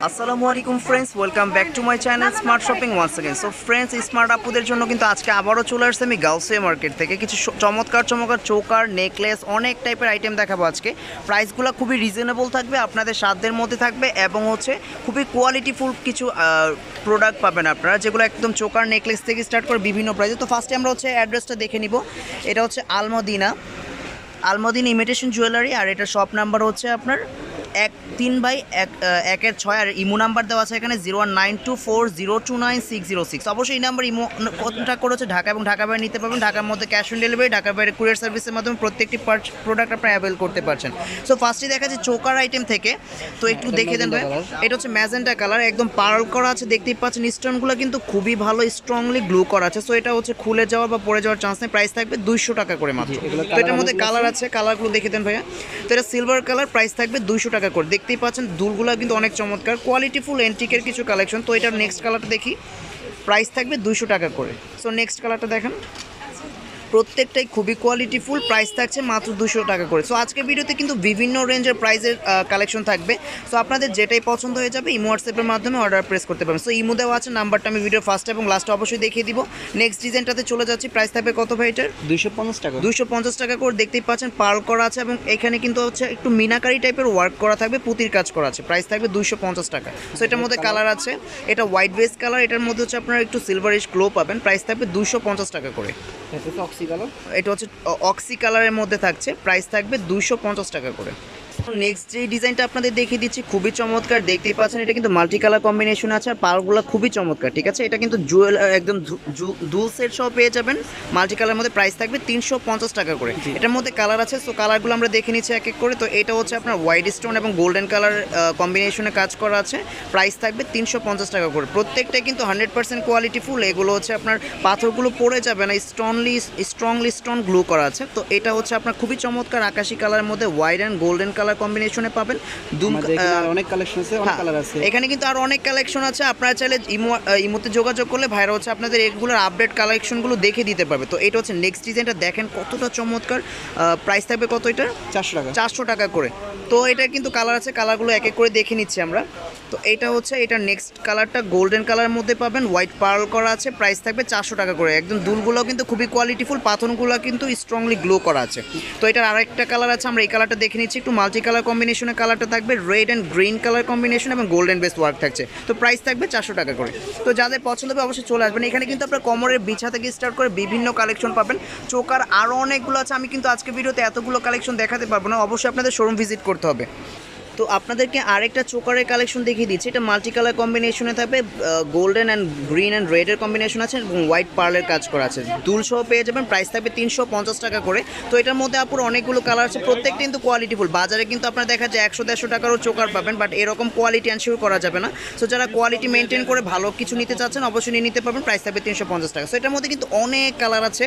আসসালামু আলাইকুম friends, welcome back to my channel smart shopping once again. So friends, smart আপুদের জন্য কিন্তু আজকে আবারও চলে আসছে আমি গাউসিয়া মার্কেট থেকে কিছু চমৎকার চোকার নেকলেস অনেক টাইপের আইটেম দেখাবো আজকে। প্রাইসগুলো খুবই রিজনেবল থাকবে, আপনাদের সাধ্যের মধ্যে থাকবে এবং খুবই কোয়ালিটিফুল কিছু প্রোডাক্ট পাবেন আপনারা, যেগুলো একদম চোকার নেকলেস থেকে স্টার্ট করে বিভিন্ন প্রাইসে। তো ফার্স্টে আমরা অ্যাড্রেসটা দেখে নিব। এটা আলমদিনা ইমিটেশন জুয়েলারি, আর এটা শপ নাম্বার আপনার 3/1/6, আর ইমো নাম্বার দেওয়া আছে এখানে 019240296006। অবশ্যই এই নাম্বার ইমো কন্ট্যাক্ট করে ঢাকা এবং ঢাকা বাইরে নিতে পারবেন। ঢাকার মধ্যে ক্যাশ অন ডেলিভারি, ঢাকার বাইরে কুরিয়ার সার্ভিসের মাধ্যমে প্রত্যেকটি প্রোডাক্ট আপনারা অ্যাভেল করতে পারছেন। সো ফার্স্টে দেখা যায় চোকার আইটেম থেকে, তো একটু দেখে দেন ভাই। এটা ম্যাজেন্টা কালার, একদম পার্ল করা আছে, দেখতেই পাচ্ছেন স্টোনগুলো কিন্তু খুবই ভালো স্ট্রংলি গ্লু করা আছে। সো এটা খুলে যাওয়ার বা পড়ে যাওয়ার চান্স নেই। প্রাইস থাকবে 200 টাকা করে মাত্র। তো এটার মধ্যে কালার আছে, কালারগুলো দেখে দেন ভাইয়া। তো এটা সিলভার কালার, প্রাইস থাকবে 200 টাকা করে। দেখতেই পাচ্ছেন দুলগুলো কিন্তু অনেক চমৎকার, কোয়ালিটিফুল এন্টিকের কিছু কালেকশন। তো এটার নেক্সট কালারটা দেখি, প্রাইস থাকবে 200 টাকা করে। সো নেক্সট কালারটা দেখেন, প্রত্যেকটাই খুবই কোয়ালিটিফুল, প্রাইস থাকছে মাত্র 200 টাকা করে। সো আজকের ভিডিওতে কিন্তু বিভিন্ন রেঞ্জের প্রাইসের কালেকশন থাকবে। সো আপনাদের যেটাই পছন্দ হয়ে যাবে ইমো হোয়াটসঅ্যাপের মাধ্যমে অর্ডার প্রেস করতে পারবেন। সো ইমো দেওয়া আছে, নাম্বারটা আমি ভিডিও ফার্স্ট এবং লাস্টে অবশ্যই দেখিয়ে দিব। নেক্সট ডিজাইনটাতে চলে যাচ্ছি। প্রাইস থাকবে কত ভাই এটার? 250 টাকা। 250 টাকা করে। দেখতেই পাচ্ছেন পার্ল করা আছে এবং এখানে কিন্তু একটু মিনাকারি টাইপের ওয়ার্ক করা থাকবে, পুঁতির কাজ করা আছে। প্রাইস থাকবে 250 টাকা। সো এটার মধ্যে কালার আছে, এটা হোয়াইট বেস কালার, এটার মধ্যে আপনারা একটু সিলভারিশ গ্লো পাবেন। প্রাইস থাকবে 250 টাকা করে। এটা অক্সি কালারের মধ্যে থাকছে, প্রাইস থাকবে 250 টাকা করে। নেক্সট যে ডিজাইনটা আপনাদের দেখিয়ে দিচ্ছি, খুবই চমৎকার, দেখতেই পাচ্ছেন এটা কিন্তু মাল্টি কালার কম্বিনেশন আছে, আর পার্লগুলো খুবই চমৎকার। ঠিক আছে, এটা কিন্তু একদম দুল সেট সহ পেয়ে যাবেন মাল্টি কালারের মধ্যে। প্রাইস থাকবে 350 টাকা করে। এটার মধ্যে কালার আছে, সো কালারগুলো আমরা দেখে নিচ্ছি এক এক করে। তো এটা আপনার হোয়াইট স্টোন এবং গোল্ডেন কালার কম্বিনেশনে কাজ করা আছে। প্রাইস থাকবে 350 টাকা করে। প্রত্যেকটাই কিন্তু 100% কোয়ালিটিফুল। এগুলো আপনার পাথরগুলো পড়ে যাবে না, স্ট্রংলি স্টোন গ্লু করা আছে। তো এটা আপনার খুবই চমৎকার আকাশি কালারের মধ্যে হোয়াইট অ্যান্ড গোল্ডেন কালার কম্বিনেশনে পাবেন। অনেক কালেকশন আছে, অনেক কালার আছে এখানে কিন্তু আর অনেক কালেকশন আছে। আপনারা চাইলে ইমোতে যোগাযোগ করলে ভাইরা আপনাদের এগুলোর আপডেট কালেকশনগুলো দেখে দিতে পারবে। তো এটা নেক্সট ডিজাইনটা দেখেন, কতটা চমৎকার। প্রাইস থাকবে কত এটা? 400 টাকা করে। তো এটা কিন্তু কালার আছে, কালারগুলো এক এক করে দেখে নিচ্ছি আমরা। তো এটা নেক্সট কালারটা গোল্ডেন কালারের মধ্যে পাবেন, হোয়াইট পার্ল করা আছে। প্রাইস থাকবে 400 টাকা করে। একদম দুলগুলো কিন্তু খুবই কোয়ালিটিফুল, পাথরগুলো কিন্তু স্ট্রংলি গ্লো করা আছে। তো এটার আরেকটা কালার আছে, আমরা এই কালারটা দেখে নিচ্ছি। একটু মাল্টি কালার কম্বিনেশনের কালারটা থাকবে, red and green colour combination এবং গোল্ডেন বেস ওয়ার্ক থাকছে। তো প্রাইস থাকবে 400 টাকা করে। তো যাদের পছন্দ হবে অবশ্যই চলে আসবেন। এখানে কিন্তু আপনার কোমরের বিছা থেকে স্টার্ট করে বিভিন্ন কালেকশন পাবেন। চোকার আরও অনেকগুলো আছে, আমি কিন্তু আজকে ভিডিওতে এতগুলো কালেকশন দেখাতে পারবো না, অবশ্যই আপনাদের শোরুম ভিজিট করতে হবে। তো আপনাদেরকে আরেকটা চোকারের কালেকশন দেখিয়ে দিচ্ছি। এটা মাল্টি কালার কম্বিনেশনে থাকবে, গোল্ডেন অ্যান্ড গ্রিন অ্যান্ড রেডের কম্বিনেশন আছে এবং হোয়াইট পার্লের কাজ করা আছে। দুল সহ পেয়ে যাবেন। প্রাইস থাকবে 350 টাকা করে। তো এটার মধ্যে আপুর অনেকগুলো কালার আছে, প্রত্যেকটা কিন্তু কোয়ালিটিফুল। বাজারে কিন্তু আপনারা দেখা যায় 100-150 টাকারও চোকার পাবেন, বাট এরকম কোয়ালিটি এনশিওর করা যাবে না। সো যারা কোয়ালিটি মেনটেন করে ভালো কিছু নিতে চাচ্ছেন অবশ্যই নিয়ে নিতে পারবেন। প্রাইস থাকবে 350 টাকা। সো এটার মধ্যে কিন্তু অনেক কালার আছে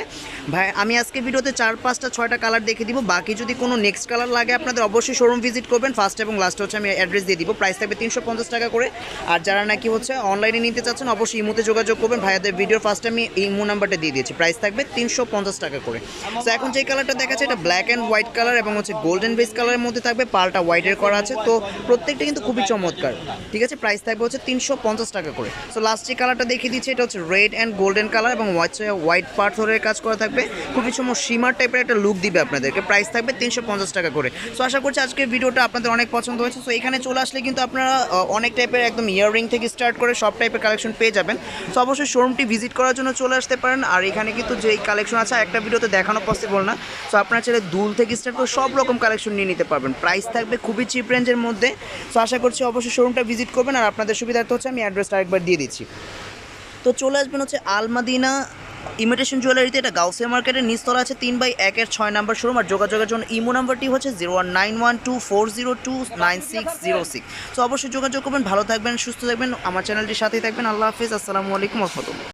ভাই। আমি আজকে ভিডিওতে 4-5-6টা কালার দেখে দিব। বাকি যদি কোনো নেক্সট কালার লাগে আপনাদের অবশ্যই শোরুম ভিজিট করবেন। ফার্স্ট এবং লাস্ট আমি অ্যাড্রেস দিয়ে দিব। প্রাইস থাকবে 350 টাকা করে। আর যারা নাকি অনলাইনে নিতে চাচ্ছেন অবশ্যই ইমোতে যোগাযোগ করবেন। ভাইয়াদের ভিডিওর ফার্স্টে আমি ইমো নাম্বারটা দিয়ে দিয়েছি। প্রাইস থাকবে 350 টাকা করে। তো এখন যে কালারটা দেখাচ্ছে এটা ব্ল্যাক অ্যান্ড হোয়াইট কালার এবং গোল্ডেন বেস কালারের মধ্যে থাকবে, পালটা হোয়াইটের করা আছে। তো প্রত্যেকটা কিন্তু খুবই চমৎকার। ঠিক আছে, প্রাইস থাকবে 350 টাকা করে। সো লাস্ট যে কালারটা দেখিয়ে দিচ্ছি, এটা রেড অ্যান্ড গোল্ডেন কালার এবং হোয়াইট পাথরের কাজ করা থাকবে। খুবই শিমার টাইপের একটা লুক দিবে আপনাদেরকে। প্রাইস থাকবে 350 টাকা করে। সো আশা করছি আজকের ভিডিওটা আপনাদের অনেক পছন্দ হয়েছে। সো এখানে চলে আসলে কিন্তু আপনারা অনেক টাইপের একদম ইয়াররিং থেকে স্টার্ট করে সব টাইপের কালেকশন পেয়ে যাবেন। সো অবশ্যই শোরুমটি ভিজিট করার জন্য চলে আসতে পারেন। আর এখানে কিন্তু যেই কালেকশন আছে একটা ভিডিওতে দেখানো পসিবল না। সো আপনারা চাইলে দুল থেকে স্টার্ট করে সব রকম কালেকশন নিয়ে নিতে পারবেন। প্রাইস থাকবে খুবই চিপ রেঞ্জের মধ্যে। সো আশা করছি অবশ্যই শোরুমটা ভিজিট করবেন। আর আপনাদের সুবিধার্থে আমি অ্যাড্রেসটা আরেকবার দিয়ে দিচ্ছি। তো চলে আসবেন আলমদিনা ইমিটেশন জুয়েলারিতে। এটা গাউসিয়া মার্কেটের নিচতলা আছে 3/1/6 নাম্বার শোরুম। আর যোগাযোগের জন্য ইমো নাম্বারটি 019124029606। তো অবশ্যই যোগাযোগ করবেন। ভালো থাকবেন, সুস্থ থাকবেন, আমার চ্যানেলটির সাথেই থাকবেন। আল্লাহ হাফিজ, আসসালামু আলাইকুম ওয়া রাহমাতুল্লাহ।